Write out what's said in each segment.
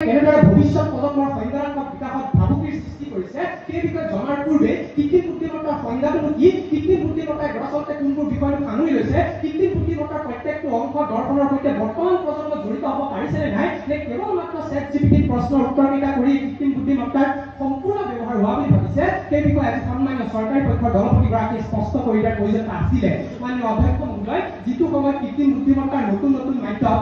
কেনেদৰে ভৱিষ্যত প্ৰজন্মৰ সংজ্ঞানাত্মক বিকাশত ভাবুকিৰ সৃষ্টি কৰিছে সেই বিষয়ে জনাৰ পূৰ্বে কৃত্ৰিম বুদ্ধিমত্তাৰ সংজ্ঞাটো কি, কৃত্ৰিম বুদ্ধিমত্তাই দৰাচলতে কোনবোৰ বিষয়টো সাঙুৰি লৈছে, কৃত্ৰিম বুদ্ধিমত্তাৰ প্ৰত্যেকটো অংশ দৰ্শনৰ সৈতে বৰ্তমান প্ৰজন্ম জড়িত হ'ব পাৰিছে নে নাই, নে কেৱল মাত্ৰ ChatGPT প্ৰশ্নৰ উত্তৰকেইটা কৰি কৃত্ৰিম বুদ্ধিমত্তাৰ সম্পূৰ্ণ ব্যৱহাৰ হোৱা বুলি ভাবিছে, সেই বিষয়ে আজি সন্মানীয় চৰকাৰী পক্ষৰ দলপতিগৰাকীয়ে স্পষ্ট কৰি দিয়াৰ প্ৰয়োজনীয়তা আছিলে। মাননীয় অধ্যক্ষ মহোদয়, যিটো সময়ত কৃত্ৰিম বুদ্ধিমত্তাৰ নতুন নতুন মাধ্যম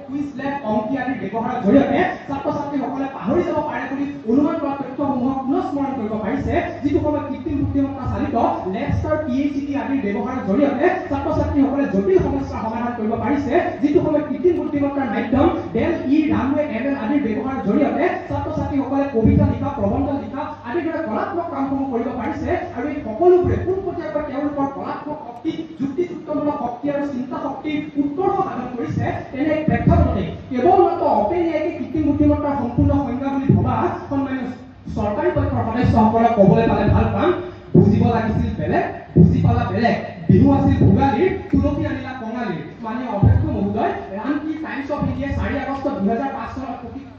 কুইজ লেব অংকী আদিৰ ব্যৱহাৰৰ জৰিয়তে ছাত্ৰ ছাত্ৰীসকলে পাহৰি যাব পাৰে বুলি অনুমান কৰা তথ্যসমূহক পুনঃস্মৰণ কৰিব পাৰিছে, যিটো সময়ত কৃত্ৰিম বুদ্ধিমত্তা চালিত লেবষ্টাৰ PhD আদিৰ ব্যৱহাৰৰ জৰিয়তে ছাত্ৰ ছাত্ৰীসকলে জটিল সমস্যাৰ সমাধান কৰিব পাৰিছে, যিটো সময়ত কৃত্ৰিম বুদ্ধিমত্তাৰ মাধ্যম ডেল ৰানৱে ML আদিৰ ব্যৱহাৰৰ জৰিয়তে ছাত্ৰ ছাত্ৰীসকলে কবিতা লিখা, প্ৰবন্ধ লিখা আদিৰ দৰে কলাত্মক কামসমূহ কৰিব পাৰিছে, আৰু এই সকলোবোৰে পোনপটীয়াকৈ তেওঁলোকৰ কলাত্মক শক্তি, যুক্তিযুক্তমূলক শক্তি আৰু চিন্তা শক্তিৰ উৎকৰ্ষ সাধন কৰিছে। তেনে প্ৰেক্ষাপটতে কেৱল মাত্ৰ অপেন এআইকে কৃত্ৰিম বুদ্ধিমত্তাৰ সম্পূৰ্ণ সংজ্ঞা বুলি ভবা সন্মানীয় চৰকাৰী পক্ষৰ সদস্যসকলক ক'বলৈ পালে ভাল পাম, বুজিব লাগিছিল বেলেগ, বুজি পালা বেলেগ, বিহু আছিল ভোগালীৰ, তুলসী আনিলা কঙালীৰ। মাননীয় অধ্যক্ষ মহোদয়, ৰাণকী টাইমছ অফ ইণ্ডিয়াই 4 আগষ্ট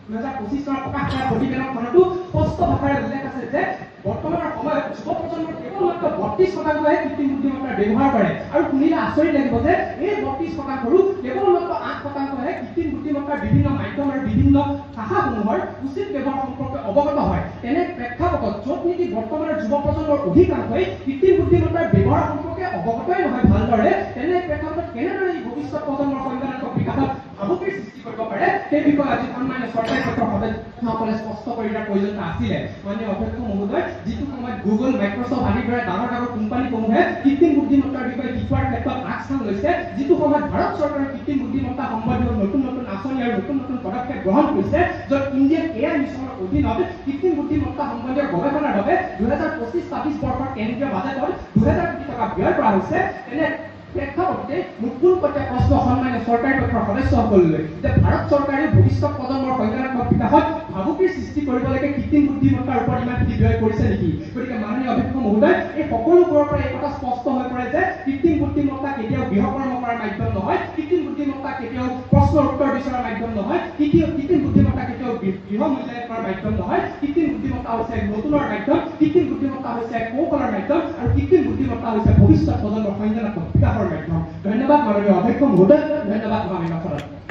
2025 চনত প্ৰকাশ কৰা প্ৰতিবেদনখনতো স্পষ্ট ভাষাৰে উল্লেখ আছে যে বৰ্তমানৰ সময়ত যুৱ প্ৰজন্মৰ কেৱল মাত্ৰ 32%হে কৃত্ৰিম বুদ্ধিমত্তাৰ ব্যৱহাৰ কৰে, আৰু শুনিলে আচৰিত লাগিব যে এই 32%ৰো কেৱল মাত্ৰ 8%হে কৃত্ৰিম বুদ্ধিমত্তাৰ বিভিন্ন মাধ্যম আৰু বিভিন্ন ভাষাসমূহৰ উচিত ব্যৱহাৰ সম্পৰ্কে অৱগত হয়। তেনে প্ৰেক্ষাপটত য'ত নেকি বৰ্তমানৰ যুৱ প্ৰজন্মৰ অধিকাংশই কৃত্ৰিম বুদ্ধিমত্তাৰ ব্যৱহাৰ সম্পৰ্কে অৱগতই নহয় ভালদৰে, তেনে প্ৰেক্ষাপটত কেনেদৰে এই ভৱিষ্যত প্ৰজন্মৰ সংজ্ঞানাত্মক বিকাশত ভাবুকিৰ সৃষ্টি কৰিব পাৰে সেই বিষয়ে আজি সন্মানীয় চৰকাৰী পক্ষৰ সদস্যসকলে স্পষ্ট কৰি দিয়াৰ প্ৰয়োজনীয়তা আছিলে। মাননীয় অধ্যক্ষ মহোদয়, যিটো সময়ত গুগল, মাইক্ৰছফ্ট আদিৰ দৰে ডাঙৰ ডাঙৰ কোম্পানীসমূহে কৃত্ৰিম বুদ্ধিমত্তাৰ বিষয়ে শিকোৱাৰ ক্ষেত্ৰত আগস্থান লৈছে, যিটো সময়ত ভাৰত চৰকাৰে কৃত্ৰিম বুদ্ধিমত্তা সম্বন্ধীয় নতুন নতুন আঁচনি আৰু নতুন নতুন পদক্ষেপ গ্ৰহণ কৰিছে, য'ত ইণ্ডিয়ান এআই মিছনৰ অধীনত কৃত্ৰিম বুদ্ধিমত্তা সম্বন্ধীয় গৱেষণাৰ বাবে 2025-26 বৰ্ষৰ কেন্দ্ৰীয় বাজেটত 2000 কোটি টকা ব্যয় কৰা হৈছে। তেনে প্ৰেক্ষাপটতে পোনপটীয়া প্ৰশ্ন সন্মানীয় চৰকাৰী পক্ষৰ সদস্যসকললৈ যে ভাৰত চৰকাৰে ভৱিষ্যত প্ৰজন্মৰ সংজ্ঞানাত্মক বিকাশত ভাবুকিৰ সৃষ্টি কৰিবলৈকে কৃত্ৰিম বুদ্ধিমত্তাৰ ওপৰত ইমানখিনি ব্যয় কৰিছে নেকি? গতিকে মাননীয় অধ্যক্ষ মহোদয়, এই সকলোবোৰৰ পৰা এই কথা স্পষ্ট হৈ পৰে যে কৃত্ৰিম বুদ্ধিমত্তা কেতিয়াও গৃহকৰ্ম কৰাৰ মাধ্যম নহয়, কৃত্ৰিম বুদ্ধিমত্তা কেতিয়াও প্ৰশ্নৰ উত্তৰ বিচৰাৰ মাধ্যম নহয়, কৃত্ৰিম বুদ্ধিমত্তা কেতিয়াও গৃহ মূল্যায়ন কৰাৰ মাধ্যম নহয়, কৃত্ৰিম বুদ্ধিমত্তা হৈছে নতুনৰ মাধ্যম, কৃত্ৰিম বুদ্ধিমত্তা হৈছে কৌশলৰ মাধ্যম, আৰু কৃত্ৰিম বুদ্ধিমত্তা হৈছে ভৱিষ্যত প্ৰজন্মৰ সংজ্ঞানাত্মক বিকাশৰ মাধ্যম। ধন্যবাদ মাননীয় অধ্যক্ষ মহোদয়, ধন্যবাদ মাননীয় সদস্য।